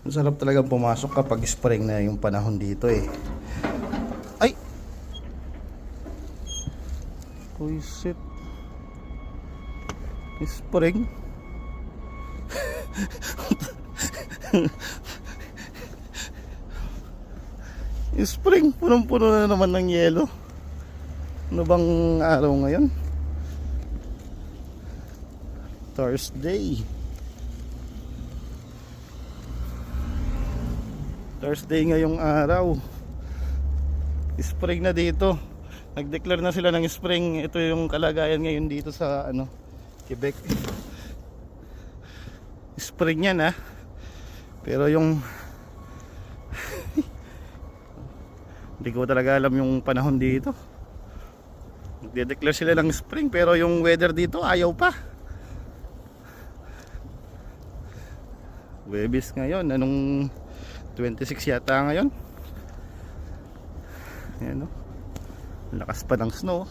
Ang sarap talagang pumasok kapag spring na yung panahon dito eh. Ay! Puisit. Spring. Spring, punong-puno na naman ng yelo. Ano bang araw ngayon? Thursday. Thursday ngayong araw. Spring na dito. Nag-declare na sila ng spring. Ito yung kalagayan ngayon dito sa Quebec. Spring yan pero yung hindi ko talaga alam yung panahon dito. Nagde-declare sila ng spring pero yung weather dito ayaw pa. Webis ngayon, anong 26 yata ngayon. Ayan, lakas pa ng snow.